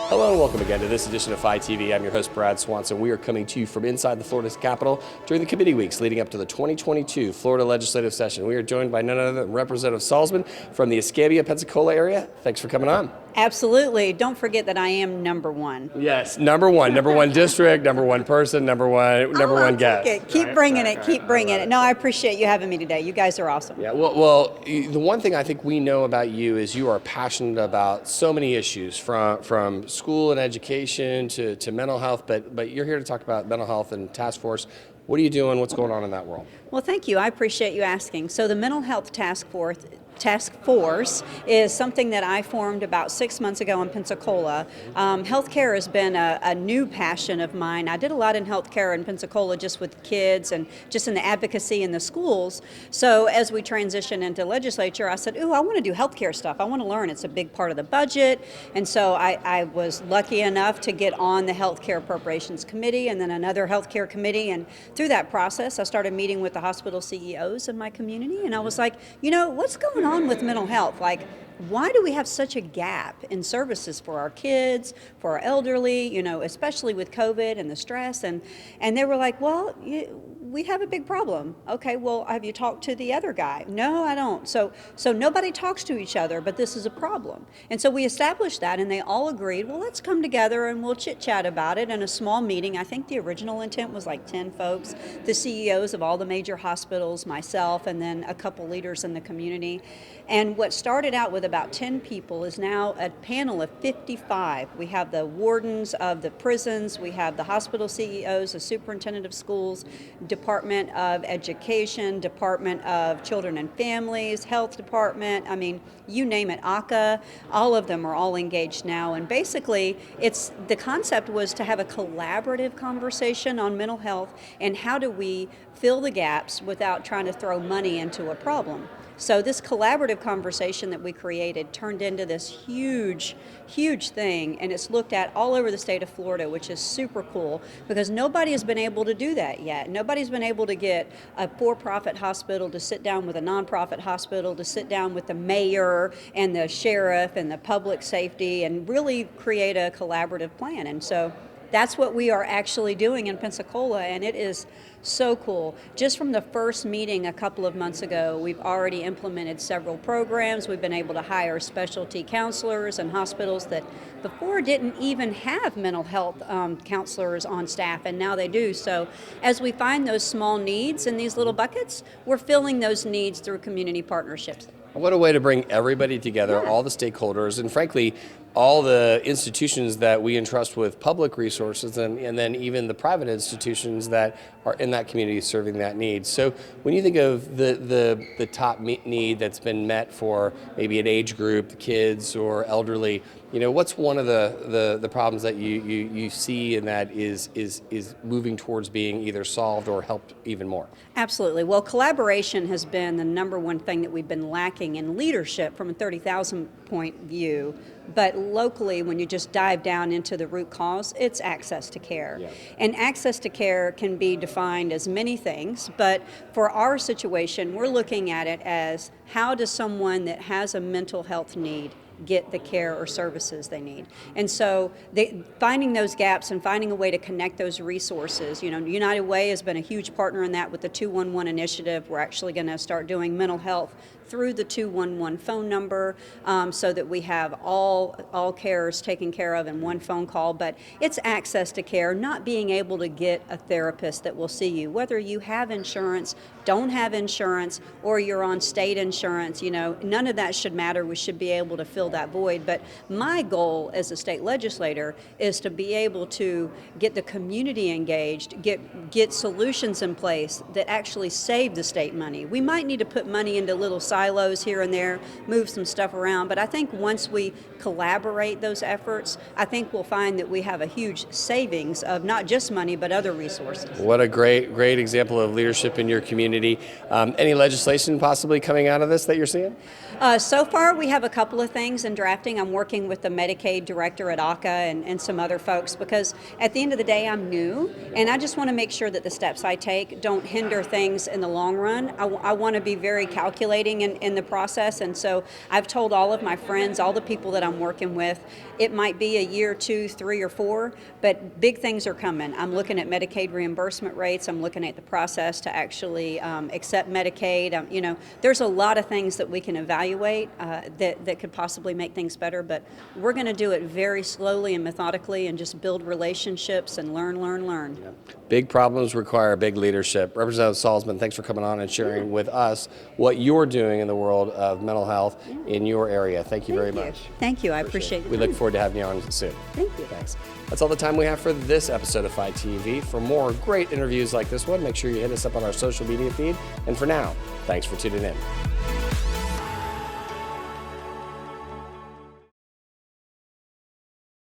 Hello and welcome again to this edition of Phi TV. I'm your host, Brad Swanson. We are coming to you from inside the Florida Capitol during the committee weeks leading up to the 2022 Florida legislative session. We are joined by none other than Representative Salzman from the Escambia, Pensacola area. Thanks for coming on. Absolutely. Don't forget that I am number one. Yes, number one district, number one person, number one guest. Okay. Keep bringing it. No, I appreciate you having me today. You guys are awesome. Yeah, well, the one thing I think we know about you is you are passionate about so many issues from school and education to mental health, but you're here to talk about mental health and task force. What are you doing? What's going on in that world? Well, thank you. I appreciate you asking. So the Mental Health Task Force is something that I formed about 6 months ago in Pensacola. Healthcare has been a new passion of mine. I did a lot in healthcare in Pensacola just with kids and just in the advocacy in the schools. So as we transitioned into legislature, I said, I want to do healthcare stuff. I want to learn. It's a big part of the budget. And so I was lucky enough to get on the Healthcare Appropriations Committee and then another healthcare committee. And through that process, I started meeting with the hospital CEOs in my community. And I was like, what's going on with mental health? Like, why do we have such a gap in services for our kids, for our elderly, especially with COVID and the stress? And they were like, well, we have a big problem. Okay, well, have you talked to the other guy? No, I don't. So nobody talks to each other, but this is a problem. And so we established that, and they all agreed, well, let's come together and we'll chit-chat about it in a small meeting. I think the original intent was like 10 folks, the CEOs of all the major hospitals, myself, and then a couple leaders in the community. And what started out with about 10 people is now a panel of 55. We have the wardens of the prisons, we have the hospital CEOs, the superintendent of schools, Department of Education, Department of Children and Families, Health Department, you name it, ACA, all of them are all engaged now. And basically, the concept was to have a collaborative conversation on mental health and how do we fill the gaps without trying to throw money into a problem. So this collaborative conversation that we created turned into this huge, huge thing, and it's looked at all over the state of Florida, which is super cool because nobody has been able to do that yet. Nobody's been able to get a for-profit hospital to sit down with a nonprofit hospital, to sit down with the mayor and the sheriff and the public safety and really create a collaborative plan. And so that's what we are actually doing in Pensacola, and it is so cool. Just from the first meeting a couple of months ago, we've already implemented several programs. We've been able to hire specialty counselors and hospitals that before didn't even have mental health counselors on staff, and now they do. So as we find those small needs in these little buckets, we're filling those needs through community partnerships. What a way to bring everybody together, all the stakeholders, and frankly, all the institutions that we entrust with public resources and then even the private institutions that are in that community serving that need. So when you think of the top need that's been met for maybe an age group, the kids or elderly, what's one of the problems that you see and that is moving towards being either solved or helped even more? Absolutely. Well, collaboration has been the number one thing that we've been lacking in leadership from a 30,000 point view. But locally, when you just dive down into the root cause, it's access to care. Yeah. And access to care can be defined as many things, but for our situation, we're looking at it as how does someone that has a mental health need get the care or services they need. And so finding those gaps and finding a way to connect those resources. United Way has been a huge partner in that with the 211 initiative. We're actually going to start doing mental health through the 211 phone number so that we have all carers taken care of in one phone call. But it's access to care, not being able to get a therapist that will see you, whether you have insurance, don't have insurance, or you're on state insurance. None of that should matter. We should be able to fill that void. But my goal as a state legislator is to be able to get the community engaged, get solutions in place that actually save the state money. We might need to put money into little silos here and there, move some stuff around, but I think once we collaborate those efforts, I think we'll find that we have a huge savings of not just money, but other resources. What a great example of leadership in your community. Any legislation possibly coming out of this that you're seeing? So far, we have a couple of things in drafting. I'm working with the Medicaid director at ACA and some other folks because at the end of the day, I'm new, and I just want to make sure that the steps I take don't hinder things in the long run. I want to be very calculating in the process. And so I've told all of my friends, all the people that I'm working with, it might be a year, 2, 3, or 4, but big things are coming. I'm looking at Medicaid reimbursement rates. I'm looking at the process to actually accept Medicaid. You know, there's a lot of things that we can evaluate that could possibly make things better, but we're going to do it very slowly and methodically and just build relationships and learn. Yeah. Big problems require big leadership. Representative Salzman, thanks for coming on and sharing with us what you're doing in the world of mental health in your area. Thank you very much. Thank you. I appreciate it. We look forward to having you on soon. Thank you. Thanks. That's all the time we have for this episode of Fight TV. For more great interviews like this one, make sure you hit us up on our social media feed. And for now, thanks for tuning in.